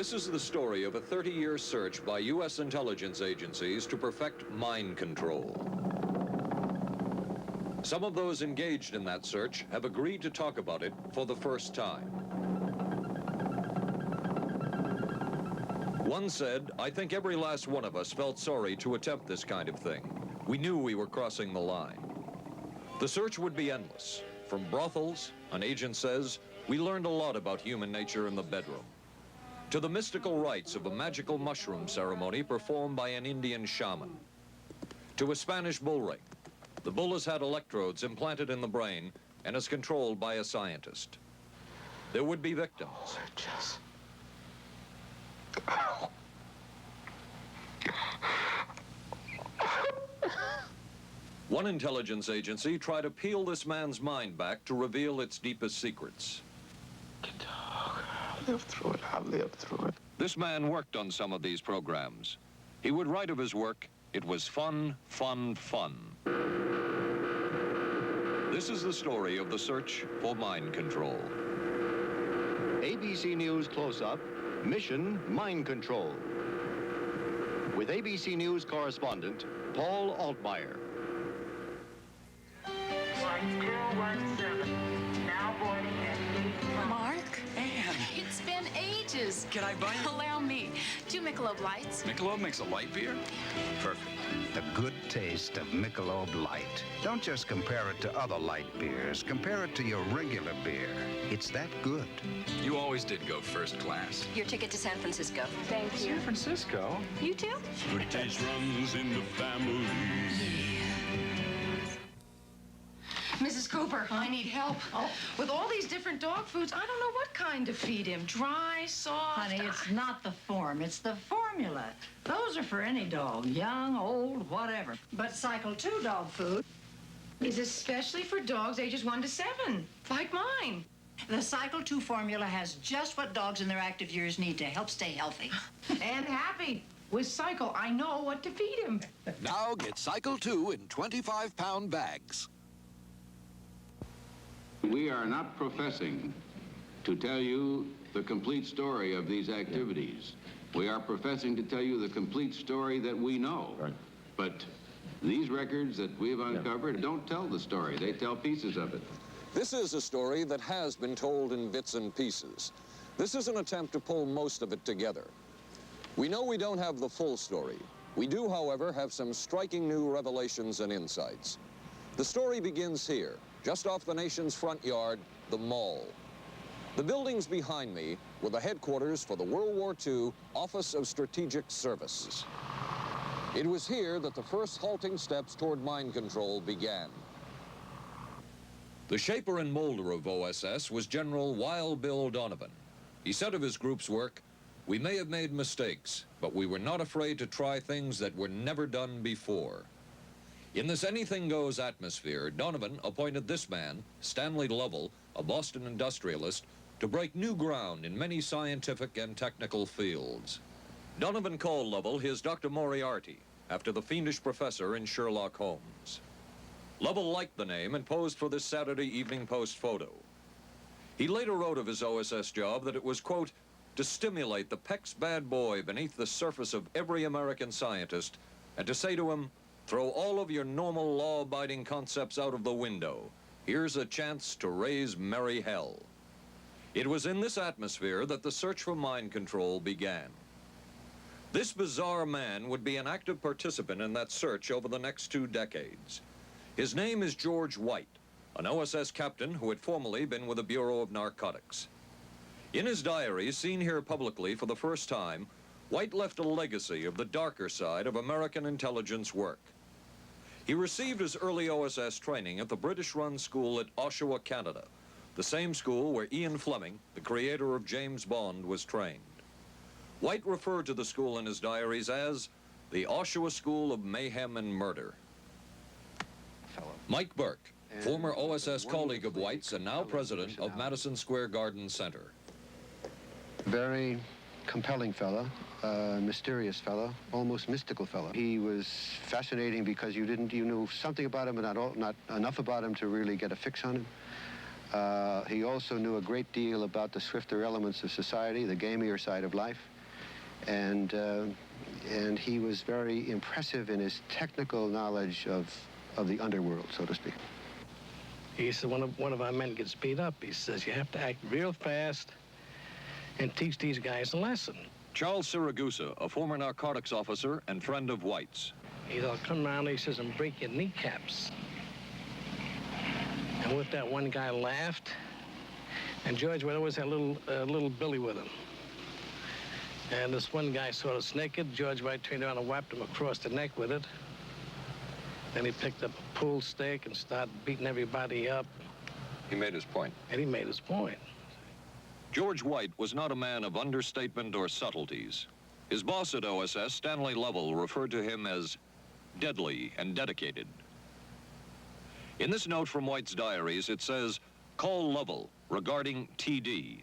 This is the story of a 30-year search by U.S. intelligence agencies to perfect mind control. Some of those engaged in that search have agreed to talk about it for the first time. One said, "I think every last one of us felt sorry to attempt this kind of thing. We knew we were crossing the line." The search would be endless. From brothels, an agent says, we learned a lot about human nature in the bedroom, to the mystical rites of a magical mushroom ceremony performed by an Indian shaman, to a Spanish bull ring. The bull has had electrodes implanted in the brain and is controlled by a scientist. There would be victims. One intelligence agency tried to peel this man's mind back to reveal its deepest secrets. I'll live through it. I'll live through it. This man worked on some of these programs. He would write of his work, "It was fun, fun, fun." This is the story of the search for mind control. ABC News Close-Up, Mission Mind Control. With ABC News correspondent Paul Altmaier. Flight 217, now boarding at 8. Mark? Anne. It's been ages. Can I buy you? Allow me. 2 Michelob Lights. Michelob makes a light beer? Perfect. The good taste of Michelob Light. Don't just compare it to other light beers. Compare it to your regular beer. It's that good. You always did go first class. Your ticket to San Francisco. Thank you. San Francisco? You too? Good taste runs in the family. Mrs. Cooper, I need help. With all these different dog foods, I don't know what kind to feed him. Dry, soft. Honey, it's not the form, it's the formula. Those are for any dog, young, old, whatever. But Cycle 2 dog food is especially for dogs ages 1 to 7, like mine. The Cycle 2 formula has just what dogs in their active years need to help stay healthy. And happy. With Cycle, I know what to feed him. Now get Cycle 2 in 25-pound bags. We are not professing to tell you the complete story of these activities. We are professing to tell you the complete story that we know. Right. But these records that we've uncovered don't tell the story. They tell pieces of it. This is a story that has been told in bits and pieces. This is an attempt to pull most of it together. We know we don't have the full story. We do, however, have some striking new revelations and insights. The story begins here, just off the nation's front yard, the Mall. The buildings behind me were the headquarters for the World War II Office of Strategic Services. It was here that the first halting steps toward mind control began. The shaper and molder of OSS was General Wild Bill Donovan. He said of his group's work, "We may have made mistakes, but we were not afraid to try things that were never done before." In this anything-goes atmosphere, Donovan appointed this man, Stanley Lovell, a Boston industrialist, to break new ground in many scientific and technical fields. Donovan called Lovell his Dr. Moriarty, after the fiendish professor in Sherlock Holmes. Lovell liked the name and posed for this Saturday Evening Post photo. He later wrote of his OSS job that it was, quote, to stimulate the Peck's bad boy beneath the surface of every American scientist and to say to him, throw all of your normal law-abiding concepts out of the window. Here's a chance to raise merry hell. It was in this atmosphere that the search for mind control began. This bizarre man would be an active participant in that search over the next 2 decades. His name is George White, an OSS captain who had formerly been with the Bureau of Narcotics. In his diary, seen here publicly for the first time, White left a legacy of the darker side of American intelligence work. He received his early OSS training at the British-run school at Oshawa, Canada, the same school where Ian Fleming, the creator of James Bond, was trained. White referred to the school in his diaries as the Oshawa School of Mayhem and Murder. Mike Burke, former OSS colleague of White's and now president of Madison Square Garden Center. Very compelling fellow, mysterious fellow, almost mystical fellow. He was fascinating because you knew something about him, but not enough about him to really get a fix on him. He also knew a great deal about the swifter elements of society, the gamier side of life, and he was very impressive in his technical knowledge of the underworld, so to speak. He said one of our men gets beat up. He says, you have to act real fast and teach these guys a lesson. Charles Siragusa, a former narcotics officer and friend of White's. He'll come around, he says, and break your kneecaps. And with that, one guy laughed, and George would always have little Billy with him. And this one guy sort of naked. George White turned around and whapped him across the neck with it. Then he picked up a pool stick and started beating everybody up. He made his point. And he made his point. George White was not a man of understatement or subtleties. His boss at OSS, Stanley Lovell, referred to him as deadly and dedicated. In this note from White's diaries, it says, call Lovell regarding TD.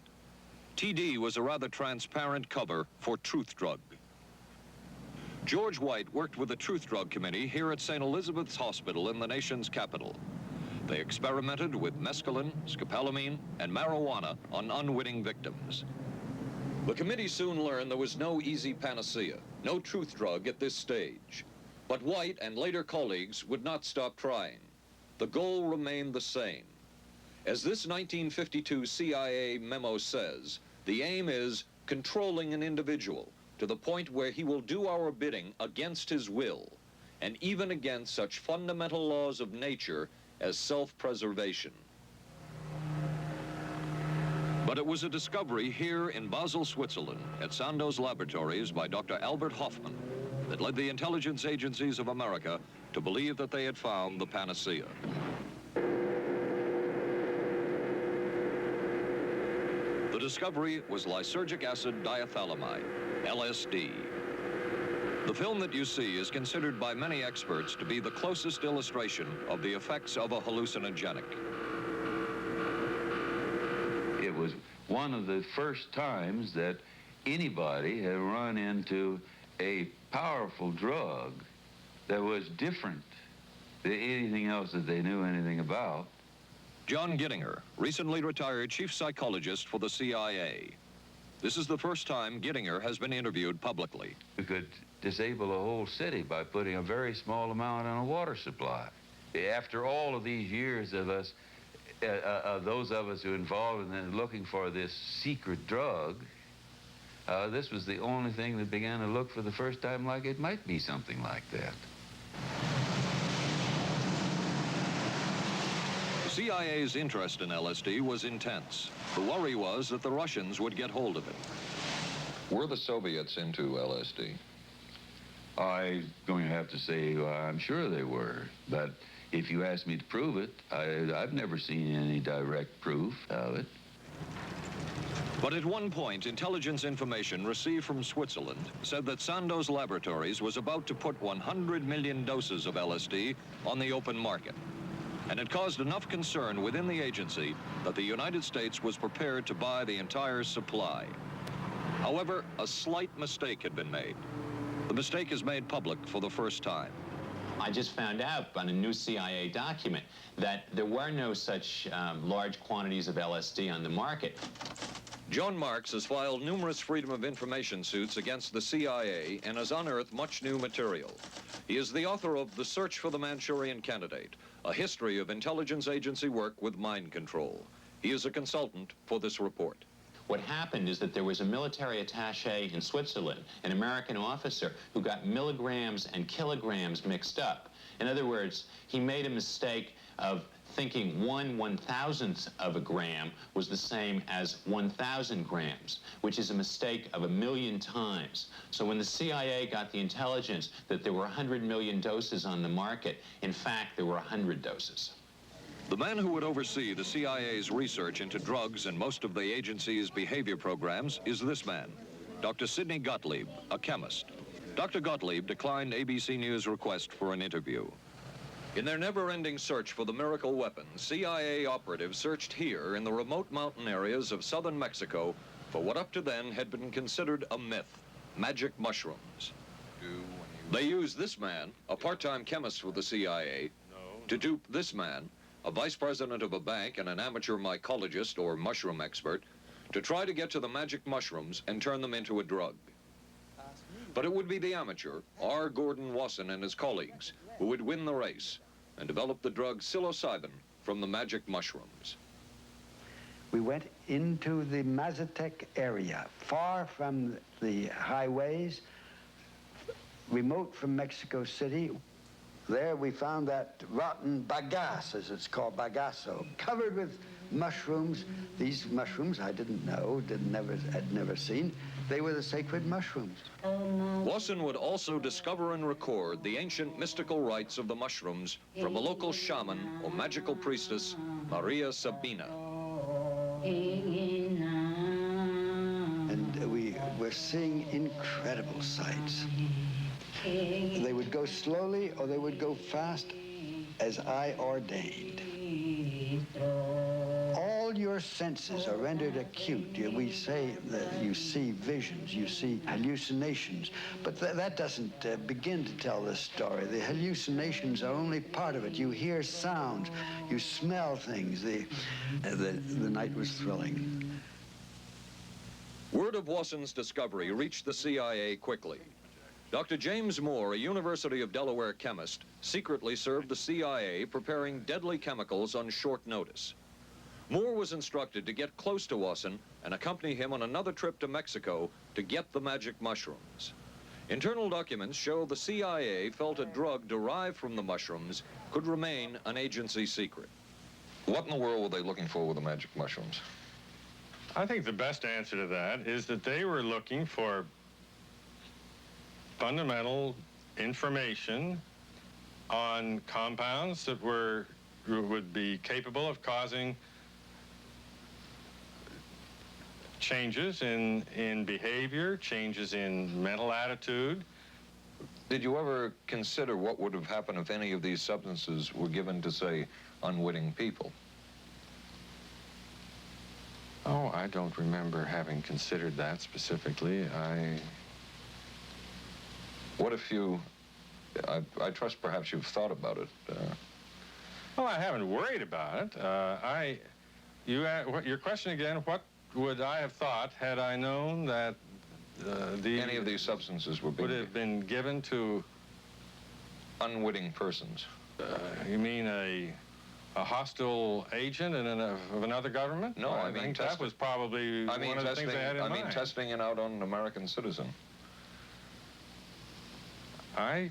TD was a rather transparent cover for Truth Drug. George White worked with the Truth Drug Committee here at St. Elizabeth's Hospital in the nation's capital. They experimented with mescaline, scopolamine, and marijuana on unwitting victims. The committee soon learned there was no easy panacea, no truth drug at this stage. But White and later colleagues would not stop trying. The goal remained the same. As this 1952 CIA memo says, the aim is controlling an individual to the point where he will do our bidding against his will, and even against such fundamental laws of nature as self-preservation. But it was a discovery here in Basel, Switzerland, at Sandoz Laboratories by Dr. Albert Hoffman that led the intelligence agencies of America to believe that they had found the panacea. The discovery was lysergic acid diethylamide, LSD. The film that you see is considered by many experts to be the closest illustration of the effects of a hallucinogenic. It was one of the first times that anybody had run into a powerful drug that was different than anything else that they knew anything about. John Gittinger, recently retired chief psychologist for the CIA. This is the first time Gittinger has been interviewed publicly. We could disable a whole city by putting a very small amount on a water supply. After all of these years of us, those of us who were involved in looking for this secret drug, this was the only thing that began to look for the first time like it might be something like that. The CIA's interest in LSD was intense. The worry was that the Russians would get hold of it. Were the Soviets into LSD? I'm going to have to say I'm sure they were, but if you ask me to prove it, I've never seen any direct proof of it. But at one point, intelligence information received from Switzerland said that Sandoz Laboratories was about to put 100 million doses of LSD on the open market. And it caused enough concern within the agency that the United States was prepared to buy the entire supply. However, a slight mistake had been made. The mistake is made public for the first time. I just found out on a new CIA document that there were no such large quantities of LSD on the market. John Marks has filed numerous Freedom of Information suits against the CIA and has unearthed much new material. He is the author of The Search for the Manchurian Candidate, a history of intelligence agency work with mind control. He is a consultant for this report. What happened is that there was a military attaché in Switzerland, an American officer, who got milligrams and kilograms mixed up. In other words, he made a mistake of thinking 1/1000th of a gram was the same as 1,000 grams, which is a mistake of 1,000,000 times. So when the CIA got the intelligence that there were 100 million doses on the market, in fact, there were 100 doses. The man who would oversee the CIA's research into drugs and most of the agency's behavior programs is this man, Dr. Sidney Gottlieb, a chemist. Dr. Gottlieb declined ABC News' request for an interview. In their never-ending search for the miracle weapon, CIA operatives searched here in the remote mountain areas of southern Mexico for what up to then had been considered a myth, magic mushrooms. They used this man, a part-time chemist with the CIA, to dupe this man, a vice president of a bank, and an amateur mycologist or mushroom expert to try to get to the magic mushrooms and turn them into a drug. But it would be the amateur, R. Gordon Wasson and his colleagues, who would win the race and develop the drug psilocybin from the magic mushrooms. We went into the Mazatec area, far from the highways, remote from Mexico City. There we found that rotten bagasse, as it's called, bagasso, covered with mushrooms. These mushrooms I didn't know, had never seen. They were the sacred mushrooms. Wasson would also discover and record the ancient mystical rites of the mushrooms from a local shaman or magical priestess, Maria Sabina. And we were seeing incredible sights. They would go slowly or they would go fast as I ordained. All your senses are rendered acute. We say that you see visions, you see hallucinations, but that doesn't begin to tell the story. The hallucinations are only part of it. You hear sounds, you smell things. The night was thrilling. Word of Wasson's discovery reached the CIA quickly. Dr. James Moore, a University of Delaware chemist, secretly served the CIA preparing deadly chemicals on short notice. Moore was instructed to get close to Wasson and accompany him on another trip to Mexico to get the magic mushrooms. Internal documents show the CIA felt a drug derived from the mushrooms could remain an agency secret. What in the world were they looking for with the magic mushrooms? I think the best answer to that is that they were looking for fundamental information on compounds that would be capable of causing changes in behavior, changes in mental attitude. Did you ever consider what would have happened if any of these substances were given to, say, unwitting people? Oh, I don't remember having considered that specifically. What if you, I trust perhaps you've thought about it. Well, I haven't worried about it. Your question again, what would I have thought had I known that any of these substances would have been given to unwitting persons? You mean a hostile agent of another government? No, I mean that was probably one of the things I had in mind. I mean testing it out on an American citizen. I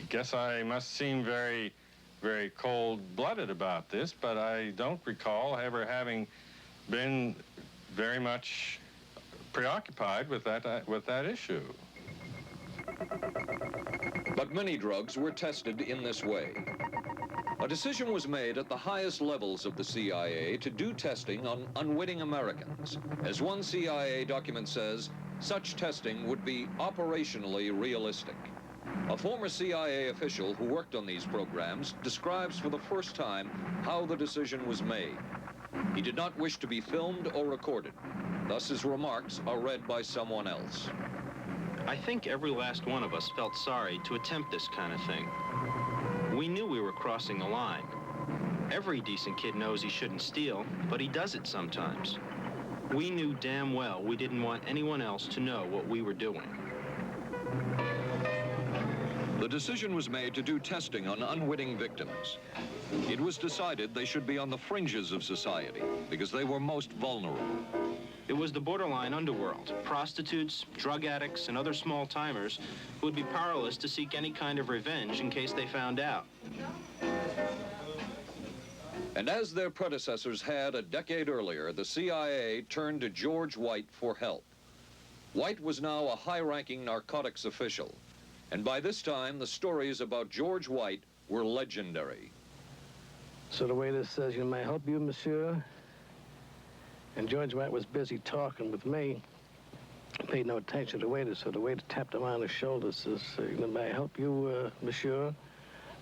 guess I must seem very, very cold-blooded about this, but I don't recall ever having been very much preoccupied with that issue. But many drugs were tested in this way. A decision was made at the highest levels of the CIA to do testing on unwitting Americans. As one CIA document says, such testing would be operationally realistic. A former CIA official who worked on these programs describes for the first time how the decision was made. He did not wish to be filmed or recorded. Thus his remarks are read by someone else. I think every last one of us felt sorry to attempt this kind of thing. We knew we were crossing a line. Every decent kid knows he shouldn't steal, but he does it sometimes. We knew damn well we didn't want anyone else to know what we were doing. The decision was made to do testing on unwitting victims. It was decided they should be on the fringes of society because they were most vulnerable. It was the borderline underworld, prostitutes, drug addicts, and other small-timers who would be powerless to seek any kind of revenge in case they found out. And as their predecessors had a decade earlier, the CIA turned to George White for help. White was now a high-ranking narcotics official, and by this time, the stories about George White were legendary. So the waiter says, "You may help you, monsieur?" And George White was busy talking with me. I paid no attention to the waiter, so the waiter tapped him on the shoulder, says, "May I help you, monsieur?"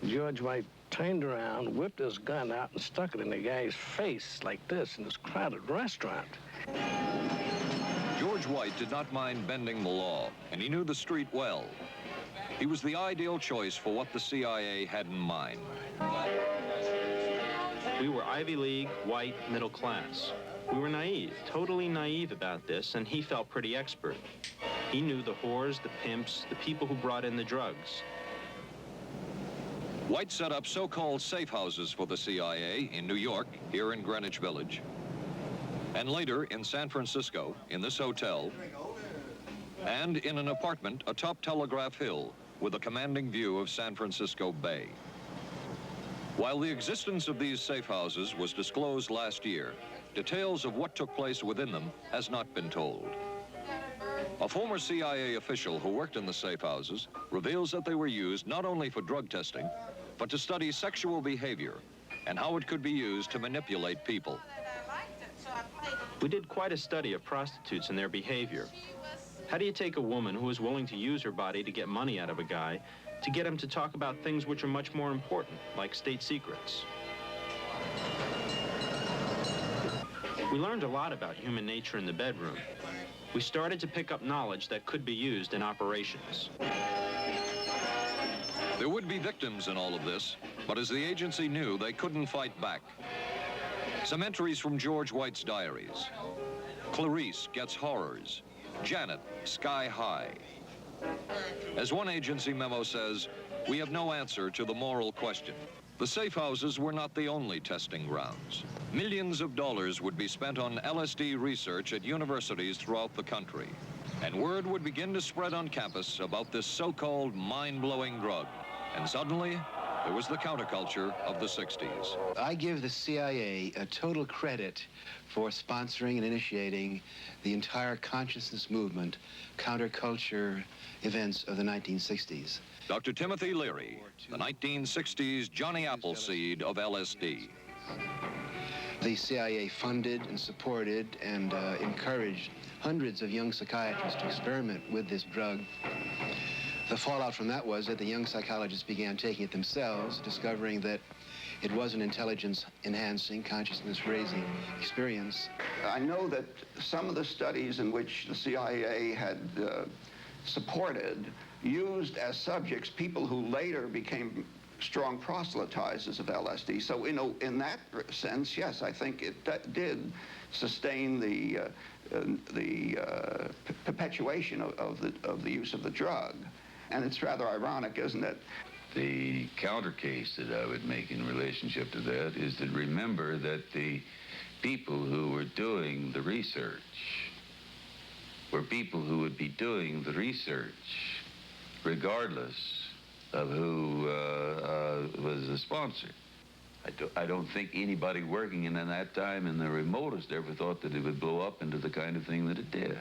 George White turned around, whipped his gun out, and stuck it in the guy's face like this in this crowded restaurant. George White did not mind bending the law, and he knew the street well. He was the ideal choice for what the CIA had in mind. We were Ivy League, white, middle class. We were naive, totally naive about this, and he felt pretty expert. He knew the whores, the pimps, the people who brought in the drugs. White set up so-called safe houses for the CIA in New York, here in Greenwich Village, and later in San Francisco, in this hotel, and in an apartment atop Telegraph Hill with a commanding view of San Francisco Bay. While the existence of these safe houses was disclosed last year, details of what took place within them has not been told. A former CIA official who worked in the safe houses reveals that they were used not only for drug testing, but to study sexual behavior and how it could be used to manipulate people. We did quite a study of prostitutes and their behavior. How do you take a woman who is willing to use her body to get money out of a guy to get him to talk about things which are much more important, like state secrets? We learned a lot about human nature in the bedroom. We started to pick up knowledge that could be used in operations. There would be victims in all of this, but as the agency knew, they couldn't fight back. Some entries from George White's diaries. Clarice gets horrors. Janet, sky high. As one agency memo says, we have no answer to the moral question. The safe houses were not the only testing grounds. Millions of dollars would be spent on LSD research at universities throughout the country. And word would begin to spread on campus about this so-called mind-blowing drug. And suddenly, there was the counterculture of the 60s. I give the CIA a total credit for sponsoring and initiating the entire consciousness movement, counterculture events of the 1960s. Dr. Timothy Leary, the 1960s Johnny Appleseed of LSD. The CIA funded and supported and encouraged hundreds of young psychiatrists to experiment with this drug. The fallout from that was that the young psychologists began taking it themselves, discovering that it was an intelligence-enhancing, consciousness-raising experience. I know that some of the studies in which the CIA had supported used as subjects people who later became strong proselytizers of LSD. So, in that sense, yes, I think it did sustain the perpetuation of the use of the drug. And it's rather ironic, isn't it? The counter case that I would make in relationship to that is to remember that the people who were doing the research were people who would be doing the research regardless of who was the sponsor. I don't think anybody working in that time in the remotest ever thought that it would blow up into the kind of thing that it did.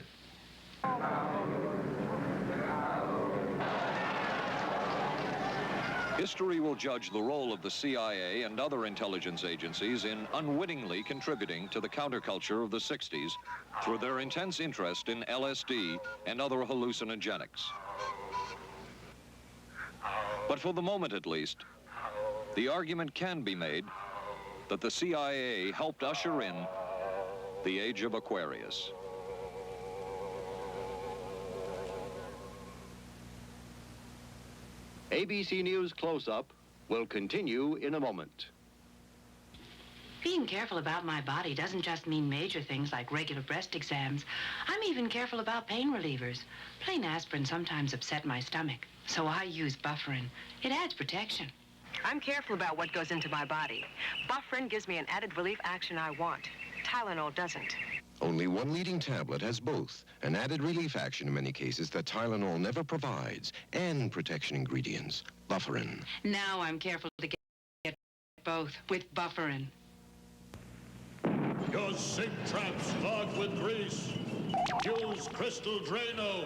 History will judge the role of the CIA and other intelligence agencies in unwittingly contributing to the counterculture of the 60s through their intense interest in LSD and other hallucinogenics. But for the moment, at least, the argument can be made that the CIA helped usher in the age of Aquarius. ABC News Close-Up will continue in a moment. Being careful about my body doesn't just mean major things like regular breast exams. I'm even careful about pain relievers. Plain aspirin sometimes upset my stomach, so I use Bufferin. It adds protection. I'm careful about what goes into my body. Bufferin gives me an added relief action I want. Tylenol doesn't. Only one leading tablet has both, an added relief action in many cases that Tylenol never provides, and protection ingredients, Bufferin. Now I'm careful to get both with Bufferin. Your sink trap's clogged with grease. Use Crystal Drano.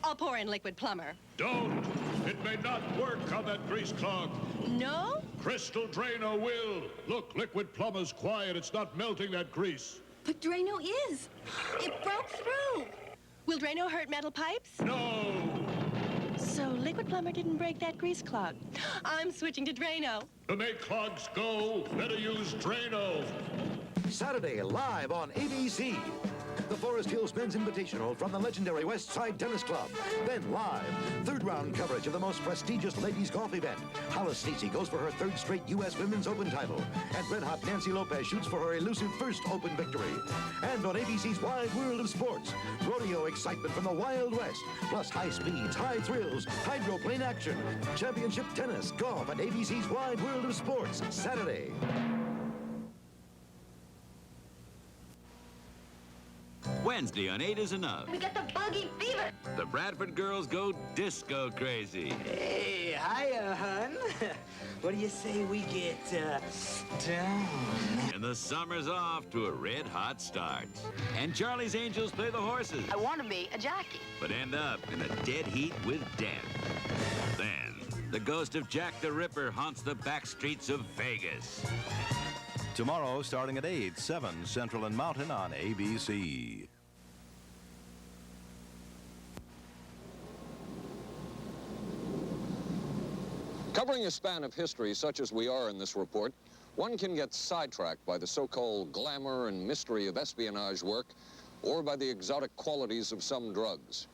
I'll pour in liquid plumber. Don't. It may not work on that grease clog. No? Crystal Drano will. Look, liquid plumber's quiet. It's not melting that grease. But Drano is. It broke through. Will Drano hurt metal pipes? No. So liquid plumber didn't break that grease clog. I'm switching to Drano. To make clogs go, better use Drano. Saturday, live on ABC. the Forest Hills Men's Invitational from the legendary West Side Tennis Club. Then live, third round coverage of the most prestigious ladies golf event. Hollis Stacey goes for her third straight U.S. Women's Open title. And red-hot Nancy Lopez shoots for her elusive first Open victory. And on ABC's Wide World of Sports, rodeo excitement from the Wild West, plus high speeds, high thrills, hydroplane action, championship tennis, golf, and ABC's Wide World of Sports, Saturday. Wednesday on 8 is Enough. We got the buggy fever. The Bradford girls go disco crazy. Hey, hiya, hun. What do you say we get, down? And the summer's off to a red-hot start. And Charlie's Angels play the horses. I want to be a jockey. But end up in a dead heat with death. Then, the ghost of Jack the Ripper haunts the back streets of Vegas. Tomorrow, starting at 8, 7 Central and Mountain on ABC. Covering a span of history such as we are in this report, one can get sidetracked by the so-called glamour and mystery of espionage work or by the exotic qualities of some drugs.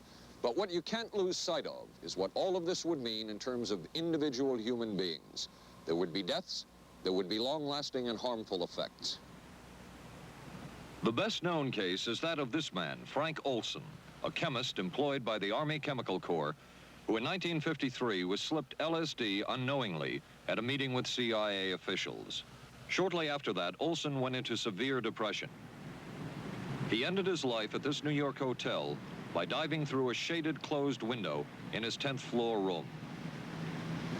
But what you can't lose sight of is what all of this would mean in terms of individual human beings. There would be deaths, there would be long-lasting and harmful effects. The best-known case is that of this man, Frank Olson, a chemist employed by the Army Chemical Corps, who in 1953 was slipped LSD unknowingly at a meeting with CIA officials. Shortly after that, Olson went into severe depression. He ended his life at this New York hotel by diving through a shaded closed window in his 10th floor room.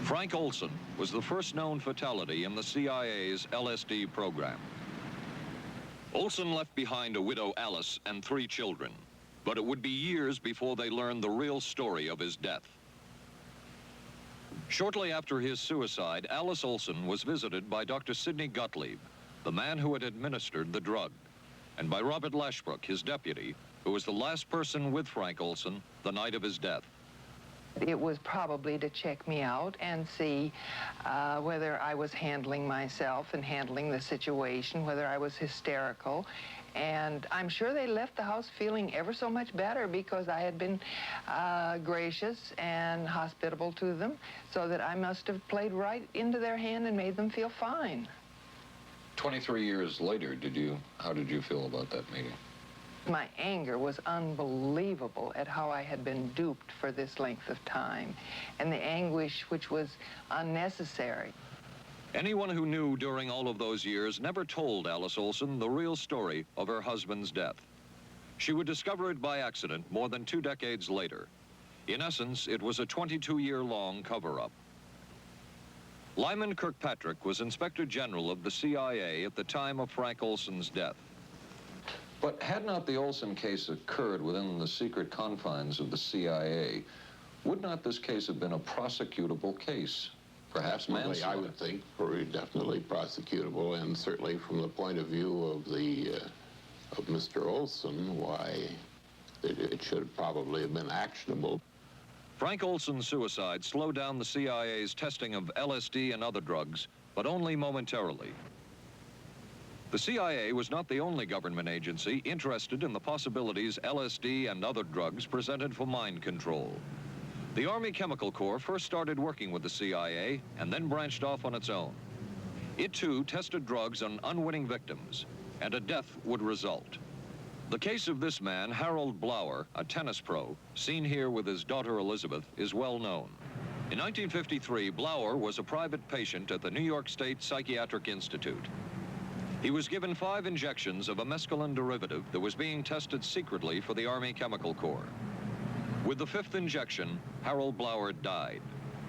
Frank Olson was the first known fatality in the CIA's LSD program. Olson left behind a widow, Alice, and 3 children, but it would be years before they learned the real story of his death. Shortly after his suicide, Alice Olson was visited by Dr. Sidney Gottlieb, the man who had administered the drug, and by Robert Lashbrook, his deputy, who was the last person with Frank Olson the night of his death. It was probably to check me out and see whether I was handling myself and handling the situation, whether I was hysterical. And I'm sure they left the house feeling ever so much better because I had been gracious and hospitable to them, so that I must have played right into their hand and made them feel fine. 23 years later, how did you feel about that meeting? My anger was unbelievable at how I had been duped for this length of time, and the anguish which was unnecessary. Anyone who knew during all of those years never told Alice Olson the real story of her husband's death. She would discover it by accident more than 2 decades later. In essence, it was a 22-year-long cover-up. Lyman Kirkpatrick was Inspector General of the CIA at the time of Frank Olson's death. But had not the Olson case occurred within the secret confines of the CIA, would not this case have been a prosecutable case? Perhaps manslaughter? I would think definitely prosecutable, and certainly from the point of view of of Mr. Olson, why it should probably have been actionable. Frank Olson's suicide slowed down the CIA's testing of LSD and other drugs, but only momentarily. The CIA was not the only government agency interested in the possibilities LSD and other drugs presented for mind control. The Army Chemical Corps first started working with the CIA and then branched off on its own. It too tested drugs on unwitting victims, and a death would result. The case of this man, Harold Blower, a tennis pro, seen here with his daughter Elizabeth, is well known. In 1953, Blower was a private patient at the New York State Psychiatric Institute. He was given 5 injections of a mescaline derivative that was being tested secretly for the Army Chemical Corps. With the 5th injection, Harold Blower died.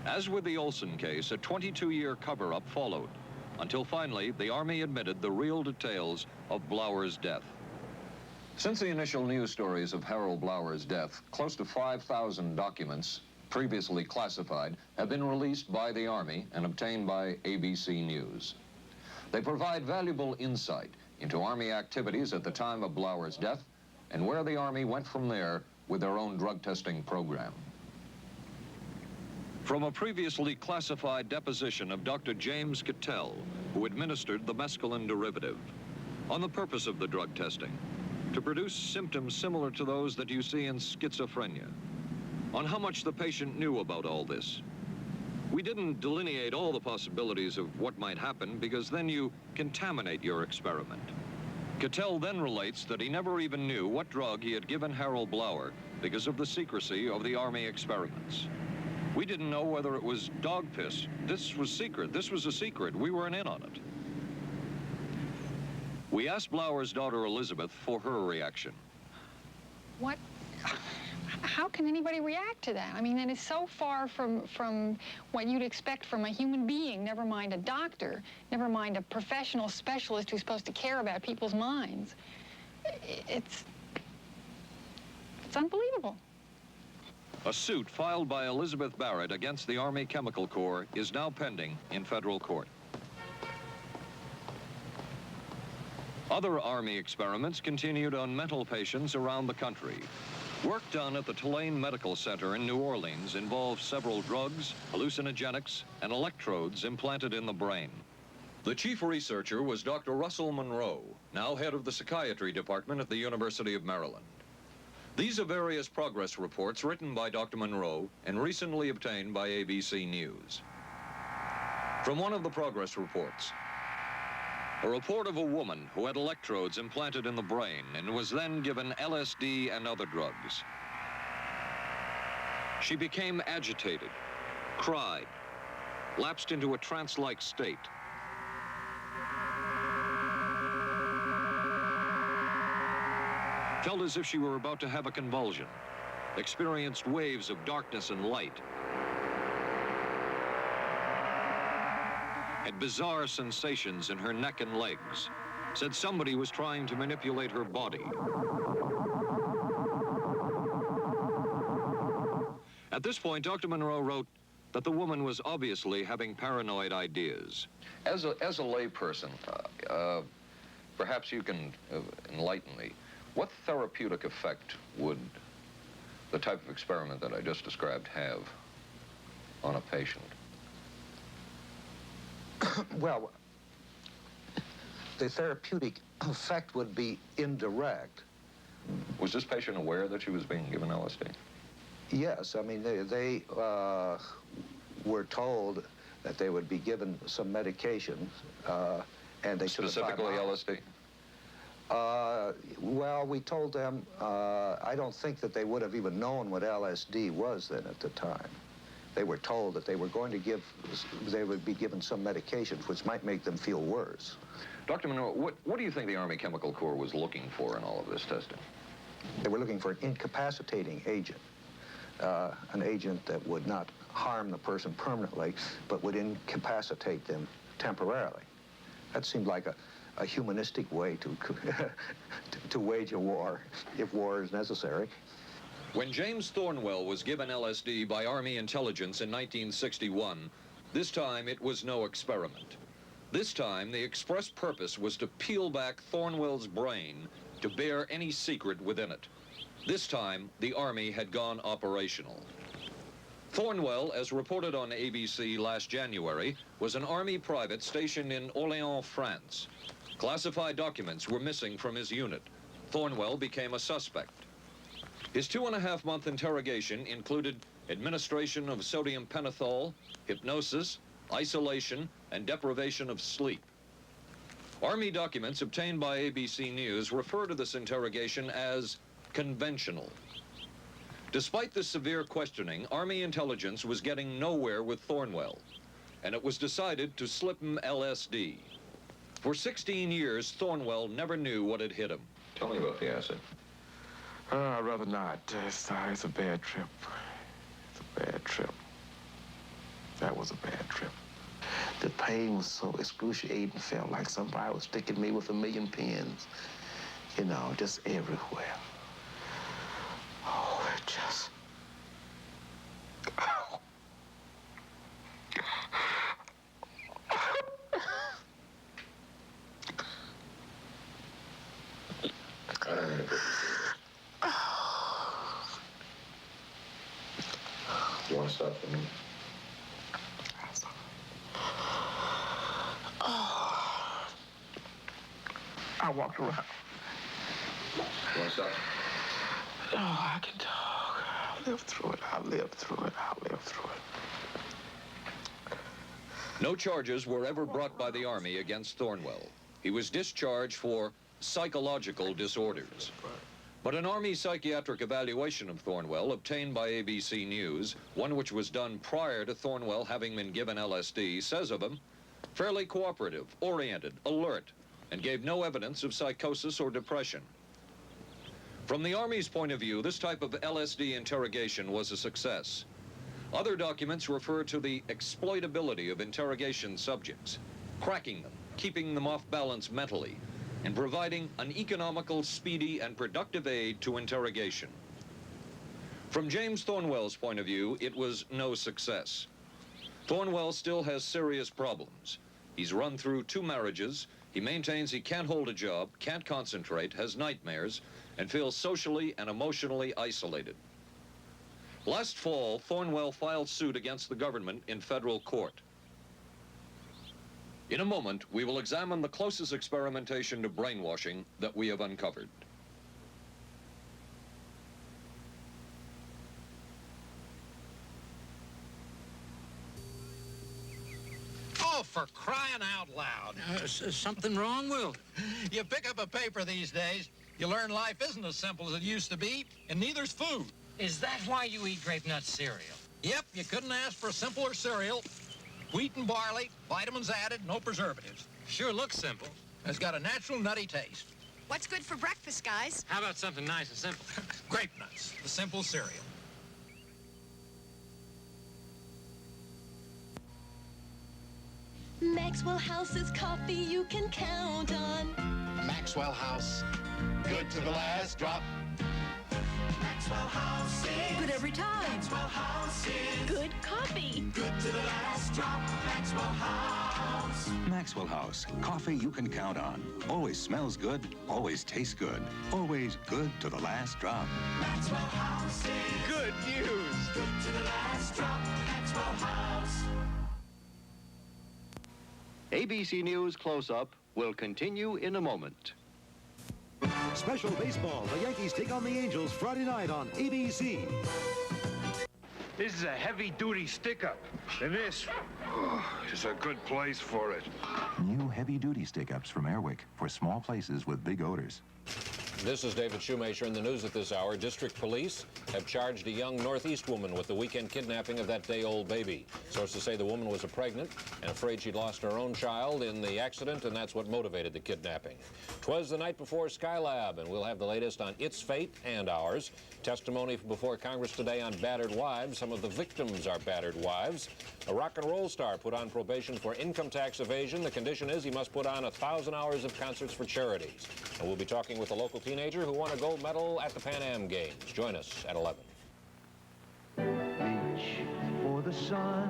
As with the Olson case, a 22-year cover-up followed, until finally the Army admitted the real details of Blower's death. Since the initial news stories of Harold Blower's death, close to 5,000 documents, previously classified, have been released by the Army and obtained by ABC News. They provide valuable insight into Army activities at the time of Blower's death and where the Army went from there with their own drug testing program. From a previously classified deposition of Dr. James Cattell, who administered the mescaline derivative, on the purpose of the drug testing, to produce symptoms similar to those that you see in schizophrenia. On how much the patient knew about all this. We didn't delineate all the possibilities of what might happen because then you contaminate your experiment. Cattell then relates that he never even knew what drug he had given Harold Blauer because of the secrecy of the Army experiments. We didn't know whether it was dog piss. This was secret. This was a secret. We weren't in on it. We asked Blauer's daughter Elizabeth for her reaction. What? How can anybody react to that? I mean, that is so far from what you'd expect from a human being, never mind a doctor, never mind a professional specialist who's supposed to care about people's minds. It's unbelievable. A suit filed by Elizabeth Barrett against the Army Chemical Corps is now pending in federal court. Other Army experiments continued on mental patients around the country. Work done at the Tulane Medical Center in New Orleans involved several drugs, hallucinogenics, and electrodes implanted in the brain. The chief researcher was Dr. Russell Monroe, now head of the psychiatry department at the University of Maryland. These are various progress reports written by Dr. Monroe and recently obtained by ABC News. From one of the progress reports, a report of a woman who had electrodes implanted in the brain and was then given LSD and other drugs. She became agitated, cried, lapsed into a trance-like state. Felt as if she were about to have a convulsion, experienced waves of darkness and light, had bizarre sensations in her neck and legs, said somebody was trying to manipulate her body. At this point, Dr. Monroe wrote that the woman was obviously having paranoid ideas. As a layperson, perhaps you can enlighten me. What therapeutic effect would the type of experiment that I just described have on a patient? Well, the therapeutic effect would be indirect. Was this patient aware that she was being given LSD? Yes, I mean, they were told that they would be given some medication, and they specifically LSD? Well, we told them, I don't think that they would have even known what LSD was then at the time. They were told that they were going to they would be given some medications which might make them feel worse. Dr. Monroe, what do you think the Army Chemical Corps was looking for in all of this testing? They were looking for an incapacitating agent, an agent that would not harm the person permanently, but would incapacitate them temporarily. That seemed like a humanistic way to wage a war, if war is necessary. When James Thornwell was given LSD by Army intelligence in 1961, this time it was no experiment. This time, the express purpose was to peel back Thornwell's brain to bear any secret within it. This time, the Army had gone operational. Thornwell, as reported on ABC last January, was an Army private stationed in Orléans, France. Classified documents were missing from his unit. Thornwell became a suspect. His 2.5-month interrogation included administration of sodium pentothal, hypnosis, isolation, and deprivation of sleep. Army documents obtained by ABC News refer to this interrogation as conventional. Despite the severe questioning, Army intelligence was getting nowhere with Thornwell, and it was decided to slip him LSD. For 16 years, Thornwell never knew what had hit him. Tell me about the acid. I'd rather not. It's a bad trip. It's a bad trip. That was a bad trip. The pain was so excruciating. Felt like somebody was sticking me with 1,000,000 pins. You know, just everywhere. Oh, it just... Oh. You want to stop for me? I walked around. What's up? Oh, I can talk. I'll live through it. I'll live through it. I'll live through it. No charges were ever brought by the Army against Thornwell. He was discharged for psychological disorders. But an Army psychiatric evaluation of Thornwell obtained by ABC News, one which was done prior to Thornwell having been given LSD, says of him, fairly cooperative, oriented, alert, and gave no evidence of psychosis or depression. From the Army's point of view, this type of LSD interrogation was a success. Other documents refer to the exploitability of interrogation subjects, cracking them, keeping them off balance mentally, and providing an economical, speedy, and productive aid to interrogation. From James Thornwell's point of view, it was no success. Thornwell still has serious problems. He's run through 2 marriages. He maintains he can't hold a job, can't concentrate, has nightmares, and feels socially and emotionally isolated. Last fall, Thornwell filed suit against the government in federal court. In a moment, we will examine the closest experimentation to brainwashing that we have uncovered. Oh, for crying out loud. Something wrong, Will? You pick up a paper these days, you learn life isn't as simple as it used to be, and neither's food. Is that why you eat grape nut cereal? Yep, you couldn't ask for a simpler cereal. Wheat and barley, vitamins added, no preservatives. Sure looks simple. It's got a natural nutty taste. What's good for breakfast, guys? How about something nice and simple? Grape nuts, the simple cereal. Maxwell House's coffee you can count on. Maxwell House. Good to the last drop. Maxwell House is good every time. Maxwell House is good coffee. Good to the last drop. Maxwell House. Maxwell House, coffee you can count on. Always smells good, always tastes good, always good to the last drop. Maxwell House is good news. Good to the last drop. Maxwell House. ABC News Close-Up will continue in a moment. Special baseball. The Yankees take on the Angels Friday night on ABC. This is a heavy-duty stick-up, and this is a good place for it. New heavy-duty stick-ups from Airwick for small places with big odors. This is David Shoemaker in the news at this hour. District police have charged a young Northeast woman with the weekend kidnapping of that day-old baby. Sources say the woman was pregnant and afraid she'd lost her own child in the accident, and that's what motivated the kidnapping. 'Twas the night before Skylab, and we'll have the latest on its fate and ours. Testimony before Congress today on battered wives. Some of the victims are battered wives. A rock and roll star put on probation for income tax evasion. The condition is he must put on 1,000 hours of concerts for charities. And we'll be talking with a local teenager who won a gold medal at the Pan Am Games. Join us at 11. Reach for the sun.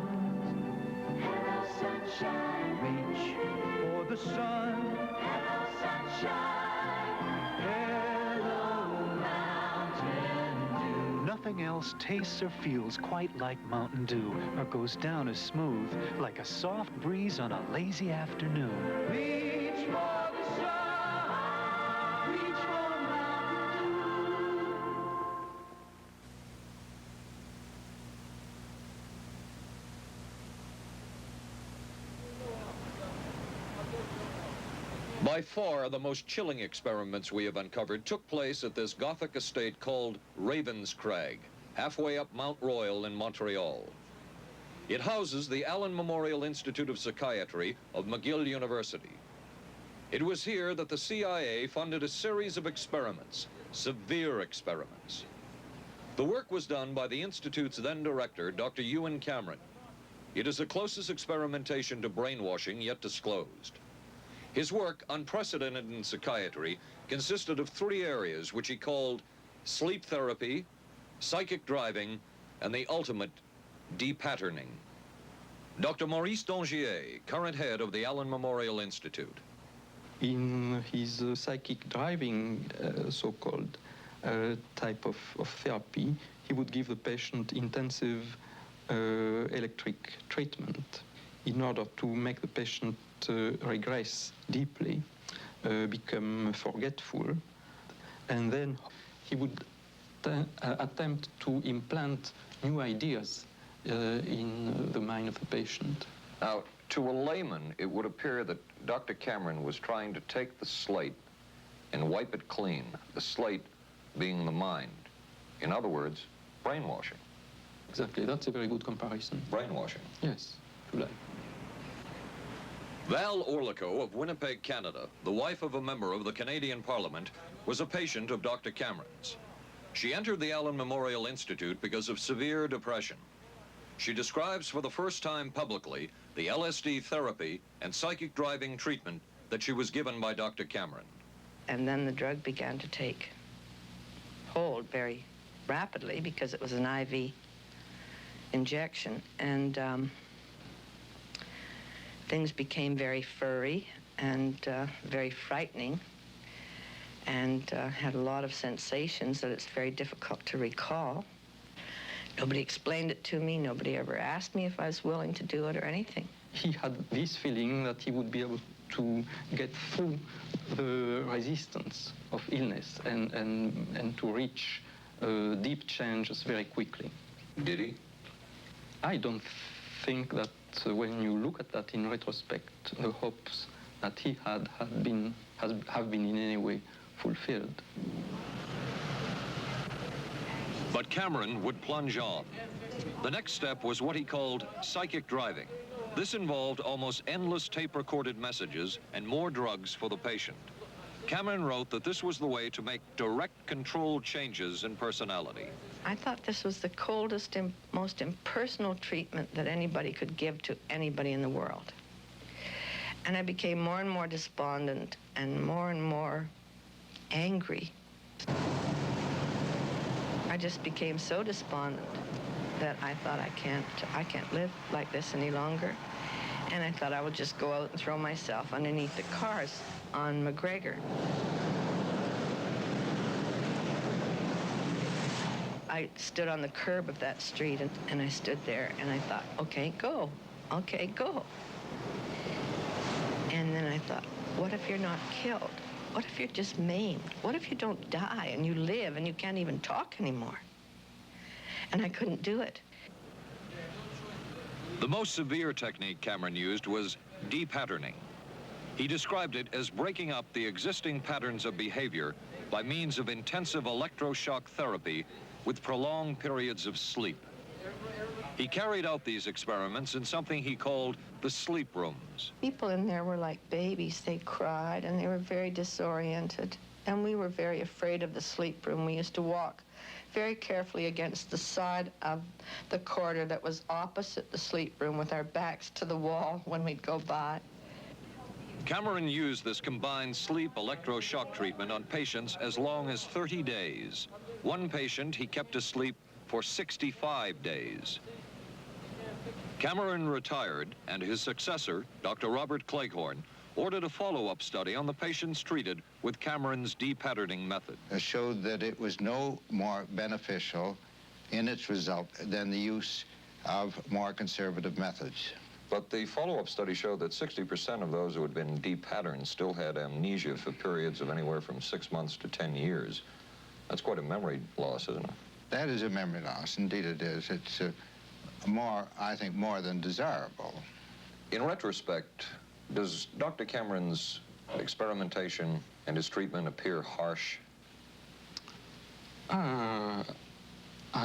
Hello, sunshine. Reach for the sun. Hello, sunshine. Hello, Mountain Dew. Nothing else tastes or feels quite like Mountain Dew, or goes down as smooth like a soft breeze on a lazy afternoon. Reach for the sun. Reach for Mountain Dew. By far, the most chilling experiments we have uncovered took place at this Gothic estate called Ravenscrag, halfway up Mount Royal in Montreal. It houses the Allen Memorial Institute of Psychiatry of McGill University. It was here that the CIA funded a series of experiments, severe experiments. The work was done by the Institute's then director, Dr. Ewan Cameron. It is the closest experimentation to brainwashing yet disclosed. His work, unprecedented in psychiatry, consisted of 3 areas which he called sleep therapy, psychic driving, and the ultimate depatterning. Dr. Maurice Dongier, current head of the Allen Memorial Institute. In his psychic driving, so-called type of therapy, he would give the patient intensive electric treatment in order to make the patient regress deeply, become forgetful. and then he would attempt to implant new ideas in the mind of the patient. Now, to a layman, it would appear that Dr. Cameron was trying to take the slate and wipe it clean, the slate being the mind. In other words, brainwashing. Exactly, that's a very good comparison. Brainwashing. Yes, if you like. Val Orlico of Winnipeg, Canada, the wife of a member of the Canadian Parliament, was a patient of Dr. Cameron's. She entered the Allen Memorial Institute because of severe depression. She describes for the first time publicly the LSD therapy and psychic driving treatment that she was given by Dr. Cameron. And then the drug began to take hold very rapidly because it was an IV injection. And things became very furry and very frightening, and had a lot of sensations that it's very difficult to recall. Nobody explained it to me. Nobody ever asked me if I was willing to do it or anything. He had this feeling that he would be able to get through the resistance of illness and to reach deep changes very quickly. Did he? I don't think that when you look at that in retrospect, the hopes that he had have been in any way fulfilled. But Cameron would plunge on. The next step was what he called psychic driving. This involved almost endless tape-recorded messages and more drugs for the patient. Cameron wrote that this was the way to make direct control changes in personality. I thought this was the coldest and most impersonal treatment that anybody could give to anybody in the world. And I became more and more despondent and more angry. I just became so despondent that I thought I can't live like this any longer. And I thought I would just go out and throw myself underneath the cars on McGregor. I stood on the curb of that street and I stood there and I thought, okay, go. Okay, go. And then I thought, what if you're not killed? What if you're just maimed? What if you don't die and you live and you can't even talk anymore? And I couldn't do it. The most severe technique Cameron used was de-patterning. He described it as breaking up the existing patterns of behavior by means of intensive electroshock therapy with prolonged periods of sleep. He carried out these experiments in something he called the sleep rooms. People in there were like babies. They cried and they were very disoriented. And we were very afraid of the sleep room. We used to walk very carefully against the side of the corridor that was opposite the sleep room with our backs to the wall when we'd go by. Cameron used this combined sleep electroshock treatment on patients as long as 30 days. One patient he kept asleep for 65 days. Cameron retired, and his successor, Dr. Robert Cleghorn, ordered a follow-up study on the patients treated with Cameron's de-patterning method. It showed that it was no more beneficial in its result than the use of more conservative methods. But the follow-up study showed that 60% of those who had been de-patterned still had amnesia for periods of anywhere from 6 months to 10 years. That's quite a memory loss, isn't it? That is a memory loss. Indeed it is. It's I think, more than desirable. In retrospect, does Dr. Cameron's experimentation and his treatment appear harsh? I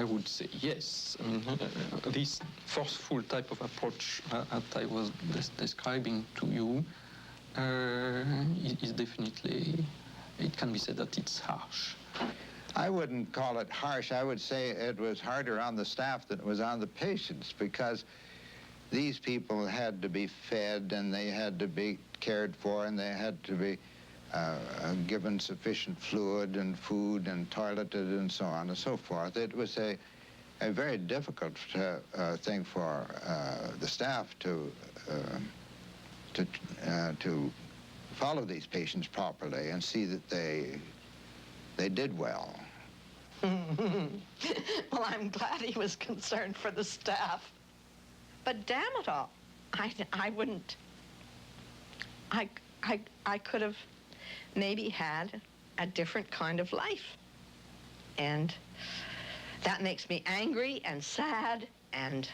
would say yes. I mean, this forceful type of approach that I was describing to you is definitely, it can be said that it's harsh. I wouldn't call it harsh. I would say it was harder on the staff than it was on the patients, because these people had to be fed and they had to be cared for and they had to be given sufficient fluid and food and toileted and so on and so forth. It was a very difficult thing for the staff to follow these patients properly and see that they did well. Well, I'm glad he was concerned for the staff. But damn it all, I wouldn't. I could have maybe had a different kind of life. And that makes me angry and sad, and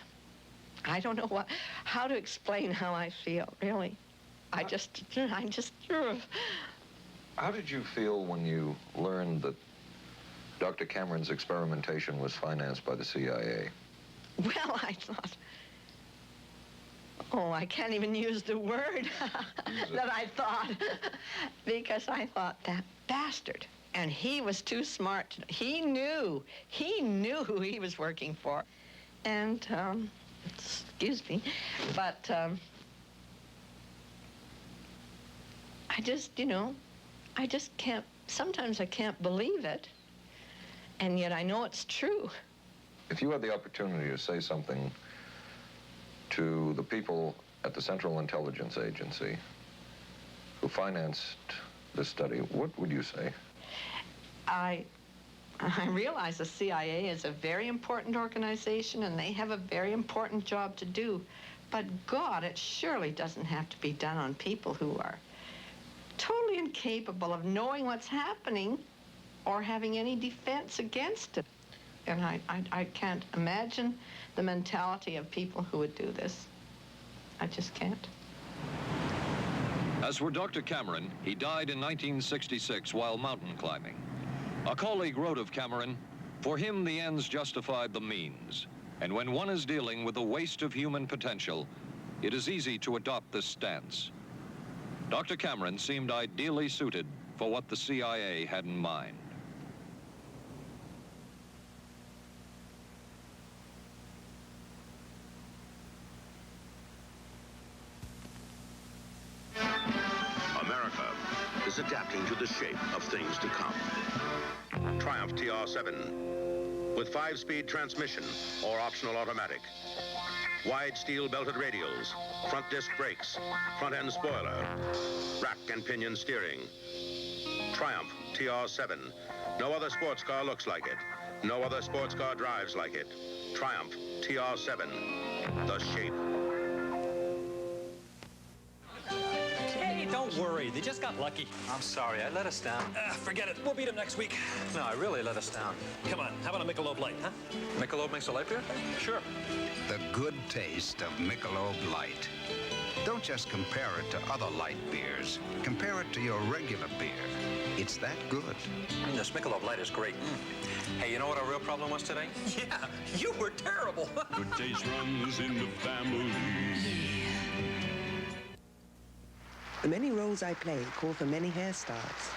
I don't know how to explain how I feel, really. I just. How did you feel when you learned that Dr. Cameron's experimentation was financed by the CIA? Well, I thought, oh, I can't even use the word that I thought, because I thought, that bastard. And he was too smart. He knew who he was working for. And, excuse me, but I just, I just can't, sometimes I can't believe it, and yet I know it's true. If you had the opportunity to say something to the people at the Central Intelligence Agency who financed this study, what would you say? I realize the CIA is a very important organization, and they have a very important job to do. But God, it surely doesn't have to be done on people who are totally incapable of knowing what's happening or having any defense against it. And I can't imagine the mentality of people who would do this. I just can't. As for Dr. Cameron, he died in 1966 while mountain climbing. A colleague wrote of Cameron, "For him, the ends justified the means. And when one is dealing with the waste of human potential, it is easy to adopt this stance." Dr. Cameron seemed ideally suited for what the CIA had in mind. America is adapting to the shape of things to come. Triumph TR7 with 5-speed transmission or optional automatic. Wide steel belted radials, front disc brakes, front end spoiler, rack and pinion steering. Triumph TR7. No other sports car looks like it. No other sports car drives like it. Triumph TR7. The shape. Hey, don't worry. They just got lucky. I'm sorry. I let us down. Forget it. We'll beat them next week. No, I really let us down. Come on. How about a Michelob Light, huh? Michelob makes a light beer? Sure. The good taste of Michelob Light. Don't just compare it to other light beers. Compare it to your regular beer. It's that good. This Michelob Light is great. Hey, you know what our real problem was today? Yeah, you were terrible. Good taste runs in the family. The many roles I play call for many hairstyles.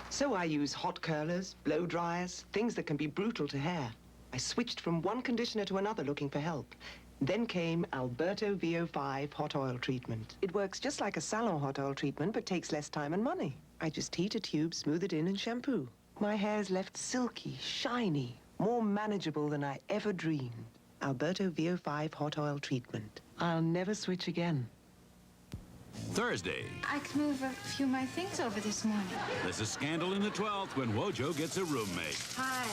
So I use hot curlers, blow dryers, things that can be brutal to hair. I switched from one conditioner to another looking for help. Then came Alberto VO5 hot oil treatment. It works just like a salon hot oil treatment, but takes less time and money. I just heat a tube, smooth it in, and shampoo. My hair's left silky, shiny, more manageable than I ever dreamed. Alberto VO5 hot oil treatment. I'll never switch again. Thursday. I could move a few of my things over this morning. There's a scandal in the 12th when Wojo gets a roommate. Hi.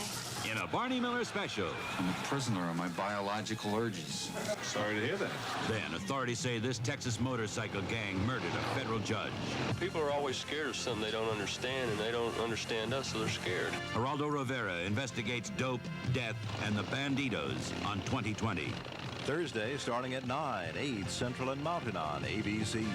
In a Barney Miller special. I'm a prisoner of my biological urges. Sorry to hear that. Then authorities say this Texas motorcycle gang murdered a federal judge. People are always scared of something they don't understand, and they don't understand us, so they're scared. Geraldo Rivera investigates dope, death, and the banditos on 2020. Thursday, starting at 9, 8 Central and Mountain on ABC.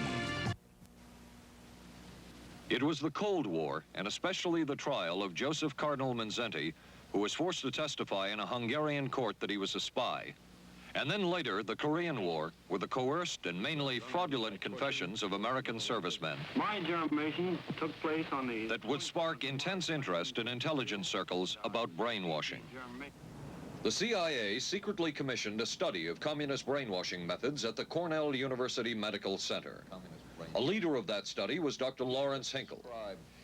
It was the Cold War, and especially the trial of Joseph Cardinal Mindszenty, who was forced to testify in a Hungarian court that he was a spy. And then later, the Korean War, with the coerced and mainly fraudulent confessions of American servicemen. My information took place on the... that would spark intense interest in intelligence circles about brainwashing. The CIA secretly commissioned a study of communist brainwashing methods at the Cornell University Medical Center. A leader of that study was Dr. Lawrence Hinkle.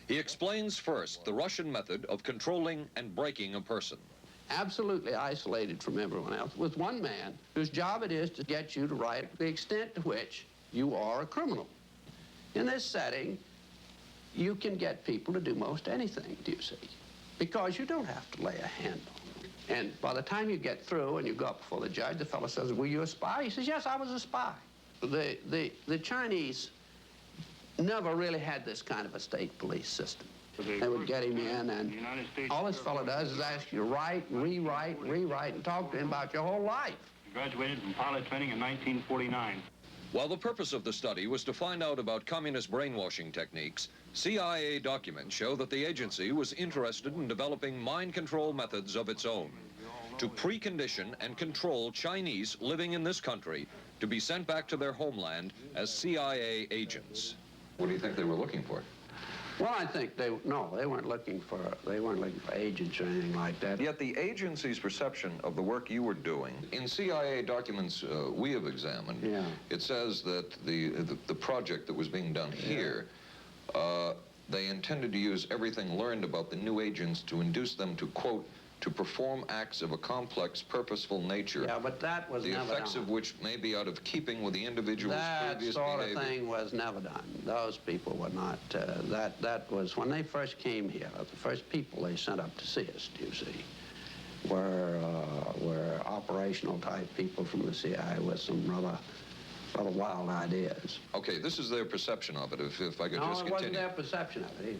He explains first the Russian method of controlling and breaking a person. Absolutely isolated from everyone else, with one man whose job it is to get you to write the extent to which you are a criminal. In this setting, you can get people to do most anything, do you see? Because you don't have to lay a hand on them. And by the time you get through and you go up before the judge, the fellow says, "Were you a spy?" He says, "Yes, I was a spy." The Chinese never really had this kind of a state police system. They would get him in, and all this fellow does is ask you to write, rewrite, and talk to him about your whole life. He graduated from pilot training in 1949. While the purpose of the study was to find out about communist brainwashing techniques, CIA documents show that the agency was interested in developing mind control methods of its own to precondition and control Chinese living in this country to be sent back to their homeland as CIA agents. What do you think they were looking for? Well, I think they weren't looking for agents or anything like that. Yet the agency's perception of the work you were doing, in CIA documents we have examined, it says that the project that was being done here, they intended to use everything learned about the new agents to induce them to, quote, to perform acts of a complex, purposeful nature. Yeah, but that was never done. The effects of which may be out of keeping with the individual's previous behavior. That behavior. sort of thing was never done. Those people were not, that was, when they first came here, the first people they sent up to see us, you see, were operational type people from the CIA with some rather wild ideas. Okay, this is their perception of it, if I could just continue. No, it wasn't their perception of it either.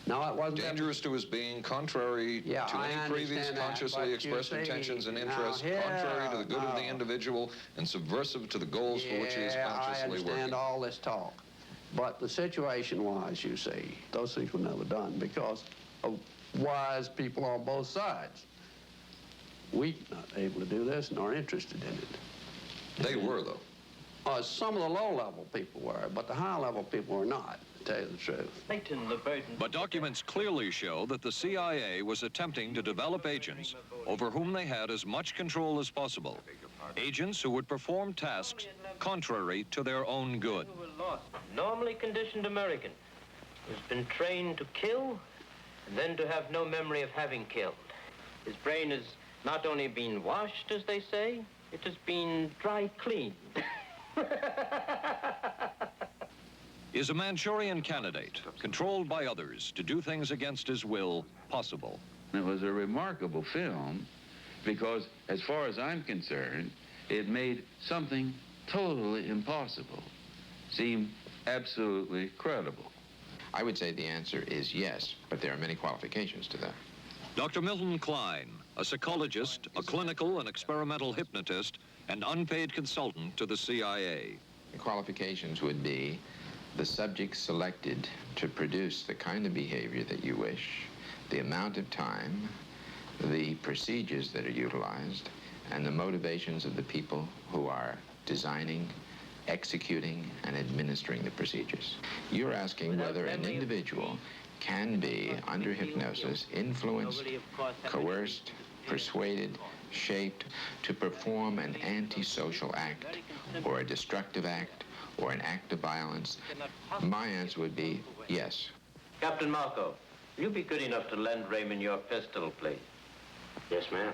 No, it wasn't. Dangerous to his being, contrary to any previous consciously expressed intentions and interests, contrary to the good of the individual, and subversive to the goals for which he is consciously working. I understand all this talk. But the situation was, you see, those things were never done because of wise people on both sides. We not able to do this nor interested in it. They were, though. Some of the low-level people were, but the high-level people were not. To tell you the truth. But documents clearly show that the CIA was attempting to develop agents over whom they had as much control as possible. Agents who would perform tasks contrary to their own good. Normally conditioned American who's been trained to kill and then to have no memory of having killed. His brain has not only been washed, as they say, it has been dry cleaned. Is a Manchurian candidate, controlled by others to do things against his will, possible? It was a remarkable film because, as far as I'm concerned, it made something totally impossible seem absolutely credible. I would say the answer is yes, but there are many qualifications to that. Dr. Milton Klein, a psychologist, a clinical and experimental hypnotist, and unpaid consultant to the CIA. The qualifications would be the subject selected to produce the kind of behavior that you wish, the amount of time, the procedures that are utilized, and the motivations of the people who are designing, executing, and administering the procedures. You're asking whether an individual can be, under hypnosis, influenced, coerced, persuaded, shaped to perform an antisocial act, or a destructive act, or an act of violence. My answer would be yes. Captain Marco, will you be good enough to lend Raymond your pistol, please? Yes, ma'am.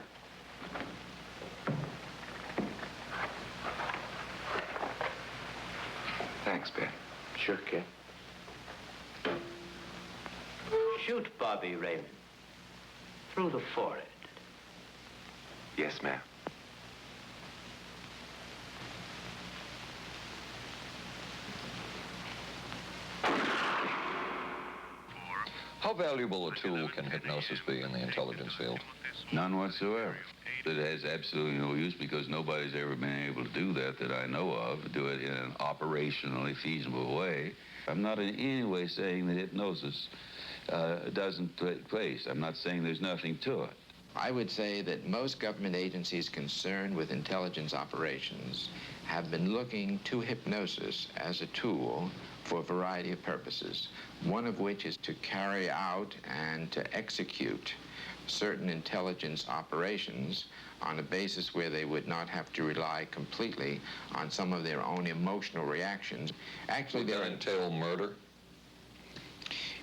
Thanks, Ben. Sure, kid. Shoot Bobby, Raymond. Through the forehead. Yes, ma'am. How valuable a tool can hypnosis be in the intelligence field? None whatsoever. It has absolutely no use because nobody's ever been able to do that I know of, do it in an operationally feasible way. I'm not in any way saying that hypnosis doesn't take place. I'm not saying there's nothing to it. I would say that most government agencies concerned with intelligence operations have been looking to hypnosis as a tool for a variety of purposes, one of which is to carry out and to execute certain intelligence operations on a basis where they would not have to rely completely on some of their own emotional reactions. Actually, would that entail murder?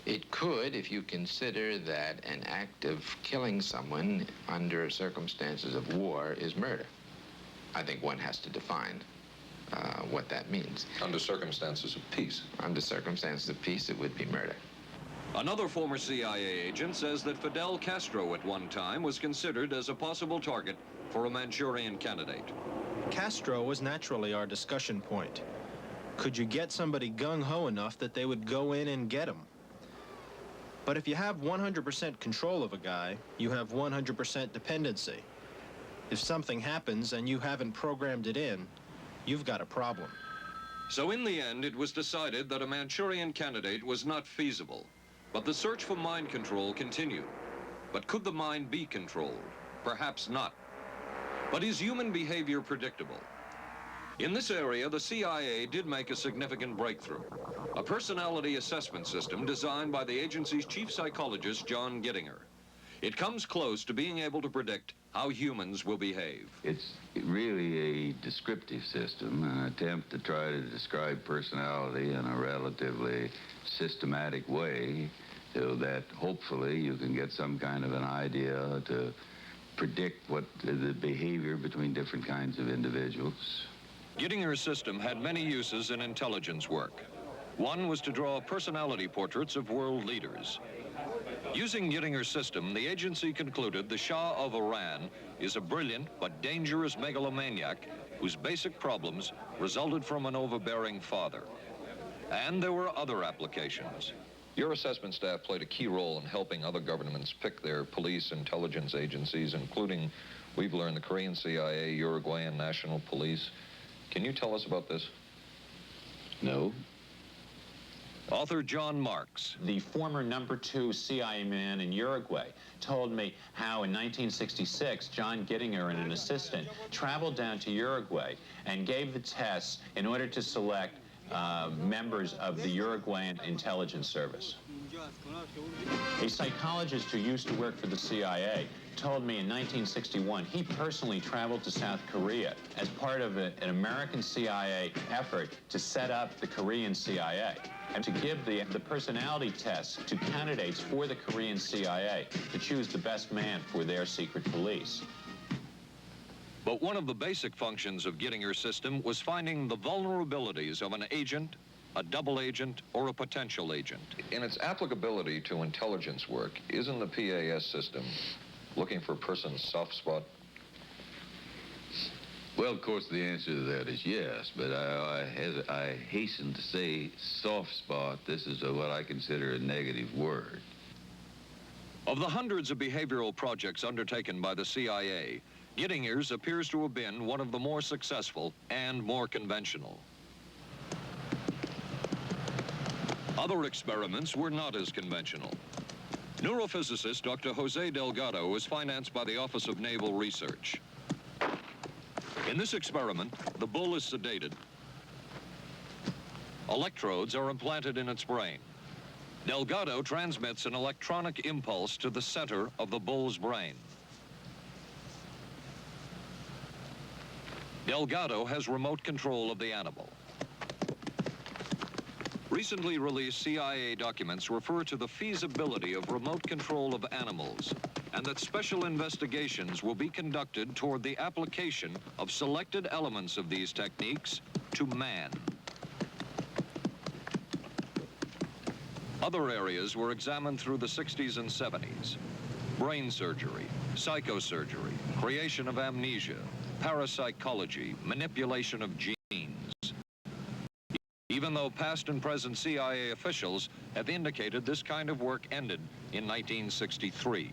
It could, if you consider that an act of killing someone under circumstances of war is murder. I think one has to define what that means. Under circumstances of peace? Under circumstances of peace, it would be murder. Another former CIA agent says that Fidel Castro at one time was considered as a possible target for a Manchurian candidate. Castro was naturally our discussion point. Could you get somebody gung-ho enough that they would go in and get him? But if you have 100% control of a guy, you have 100% dependency. If something happens and you haven't programmed it in, you've got a problem. So in the end, it was decided that a Manchurian candidate was not feasible. But the search for mind control continued. But could the mind be controlled? Perhaps not. But is human behavior predictable? In this area, the CIA did make a significant breakthrough. A personality assessment system designed by the agency's chief psychologist, John Gittinger. It comes close to being able to predict how humans will behave. It's really a descriptive system, an attempt to try to describe personality in a relatively systematic way so that hopefully you can get some kind of an idea to predict what the behavior between different kinds of individuals. Gittinger's system had many uses in intelligence work. One was to draw personality portraits of world leaders. Using Gittinger's system, the agency concluded the Shah of Iran is a brilliant but dangerous megalomaniac whose basic problems resulted from an overbearing father. And there were other applications. Your assessment staff played a key role in helping other governments pick their police intelligence agencies, including, we've learned, the Korean CIA, Uruguayan National Police. Can you tell us about this? No. Author John Marks. The former #2 CIA man in Uruguay told me how in 1966, John Gittinger and an assistant traveled down to Uruguay and gave the tests in order to select members of the Uruguayan intelligence service. A psychologist who used to work for the CIA told me in 1961 he personally traveled to South Korea as part of an American CIA effort to set up the Korean CIA and to give the personality tests to candidates for the Korean CIA to choose the best man for their secret police. But one of the basic functions of Gittinger's system was finding the vulnerabilities of an agent, a double agent, or a potential agent. In its applicability to intelligence work, isn't the PAS system looking for a person's soft spot? Well, of course, the answer to that is yes, but I hasten to say soft spot. This is what I consider a negative word. Of the hundreds of behavioral projects undertaken by the CIA, Gittinger's appears to have been one of the more successful and more conventional. Other experiments were not as conventional. Neurophysicist Dr. Jose Delgado was financed by the Office of Naval Research. In this experiment, the bull is sedated. Electrodes are implanted in its brain. Delgado transmits an electronic impulse to the center of the bull's brain. Delgado has remote control of the animal. Recently released CIA documents refer to the feasibility of remote control of animals and that special investigations will be conducted toward the application of selected elements of these techniques to man. Other areas were examined through the 60s and 70s. Brain surgery, psychosurgery, creation of amnesia, parapsychology, manipulation of genes. Even though past and present CIA officials have indicated this kind of work ended in 1963.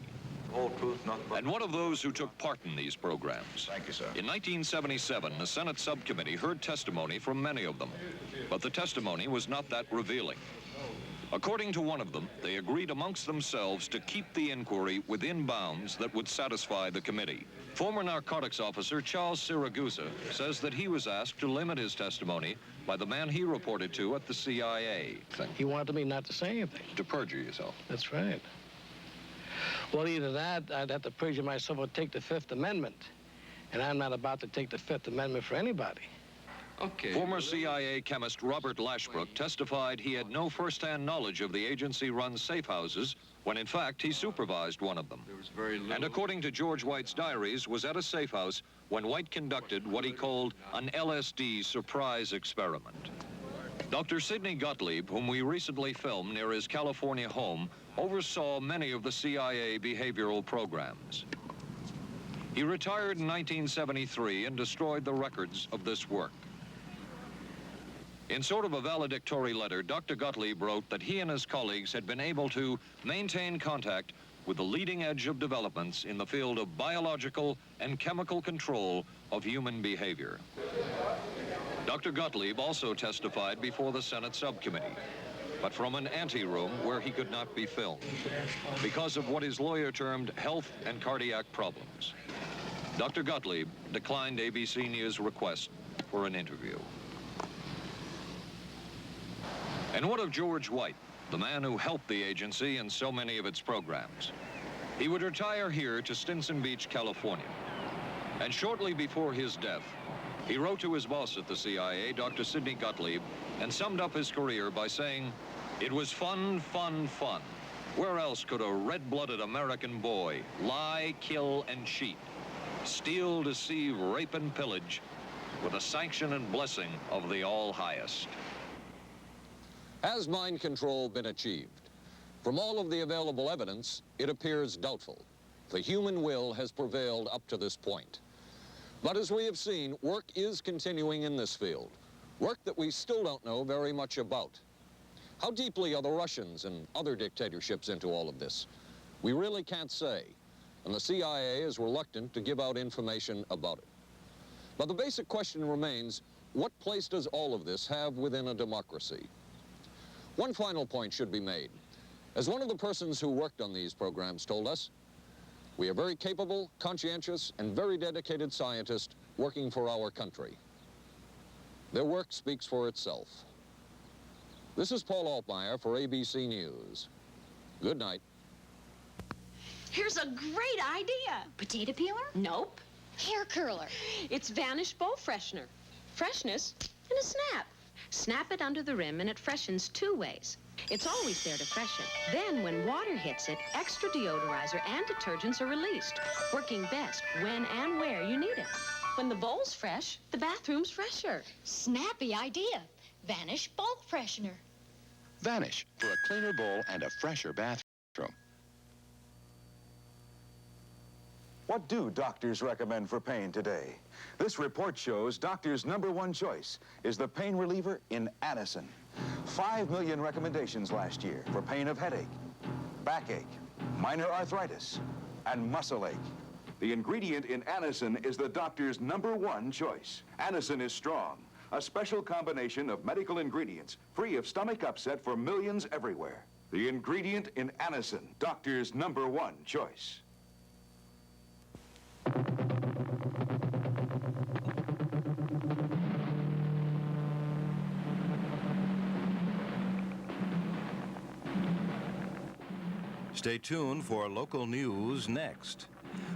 Whole truth, nothing but... And one of those who took part in these programs. Thank you, sir. In 1977, the Senate subcommittee heard testimony from many of them, but the testimony was not that revealing. According to one of them, they agreed amongst themselves to keep the inquiry within bounds that would satisfy the committee. Former narcotics officer Charles Siragusa says that he was asked to limit his testimony by the man he reported to at the CIA. He wanted me not to say anything. To perjure yourself. That's right. Well, either that, I'd have to perjure myself or take the Fifth Amendment. And I'm not about to take the Fifth Amendment for anybody. Okay. Former CIA chemist Robert Lashbrook testified he had no first-hand knowledge of the agency-run safe houses when, in fact, he supervised one of them. There was very little... And according to George White's diaries, was at a safe house when White conducted what he called an LSD surprise experiment. Dr. Sidney Gottlieb, whom we recently filmed near his California home, oversaw many of the CIA behavioral programs. He retired in 1973 and destroyed the records of this work. In sort of a valedictory letter, Dr. Gottlieb wrote that he and his colleagues had been able to maintain contact with the leading edge of developments in the field of biological and chemical control of human behavior. Dr. Gottlieb also testified before the Senate subcommittee, but from an anteroom where he could not be filmed because of what his lawyer termed health and cardiac problems. Dr. Gottlieb declined ABC News' request for an interview. And what of George White, the man who helped the agency in so many of its programs? He would retire here to Stinson Beach, California. And shortly before his death, he wrote to his boss at the CIA, Dr. Sidney Gottlieb, and summed up his career by saying, "It was fun, fun, fun. Where else could a red-blooded American boy lie, kill, and cheat, steal, deceive, rape, and pillage with the sanction and blessing of the All-Highest?" Has mind control been achieved? From all of the available evidence, it appears doubtful. The human will has prevailed up to this point. But as we have seen, work is continuing in this field, work that we still don't know very much about. How deeply are the Russians and other dictatorships into all of this? We really can't say, and the CIA is reluctant to give out information about it. But the basic question remains, what place does all of this have within a democracy? One final point should be made. As one of the persons who worked on these programs told us, we are very capable, conscientious, and very dedicated scientists working for our country. Their work speaks for itself. This is Paul Altmeyer for ABC News. Good night. Here's a great idea. Potato peeler? Nope. Hair curler. It's Vanish Bowl Freshener. Freshness in a snap. Snap it under the rim and it freshens 2 ways. It's always there to freshen. Then when water hits it, extra deodorizer and detergents are released, working best when and where you need it. When the bowl's fresh, the bathroom's fresher. Snappy idea. Vanish bowl freshener. Vanish for a cleaner bowl and a fresher bathroom. What do doctors recommend for pain today? This report shows doctors' #1 choice is the pain reliever in Anacin. 5 million recommendations last year for pain of headache, backache, minor arthritis, and muscle ache. The ingredient in Anacin is the doctor's #1 choice. Anacin is strong, a special combination of medical ingredients free of stomach upset for millions everywhere. The ingredient in Anacin, doctor's #1 choice. Stay tuned for local news next.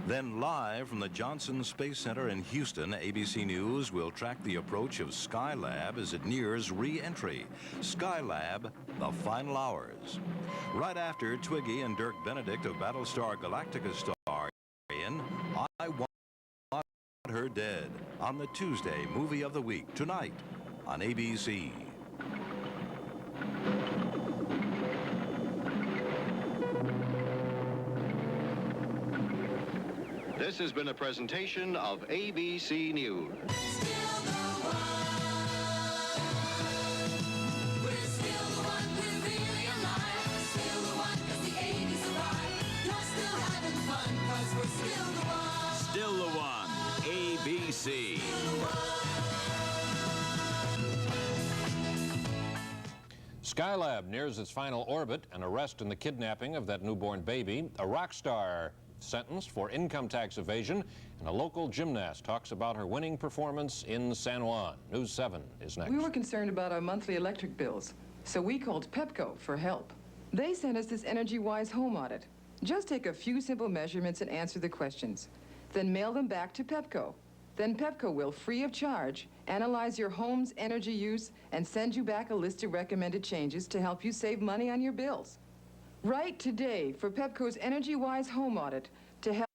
Then live from the Johnson Space Center in Houston, ABC News will track the approach of Skylab as it nears re-entry. Skylab, the final hours. Right after Twiggy and Dirk Benedict of Battlestar Galactica star in I Want Her Dead on the Tuesday Movie of the Week tonight on ABC. This has been a presentation of ABC News. Still the one, ABC. Skylab nears its final orbit. An arrest in the kidnapping of that newborn baby. A rock star sentenced for income tax evasion, and a local gymnast talks about her winning performance in San Juan. News 7 is next. We were concerned about our monthly electric bills, so we called Pepco for help. They sent us this energy-wise home audit. Just take a few simple measurements and answer the questions. Then mail them back to Pepco. Then Pepco will, free of charge, analyze your home's energy use and send you back a list of recommended changes to help you save money on your bills. Write today for Pepco's energy-wise home audit to help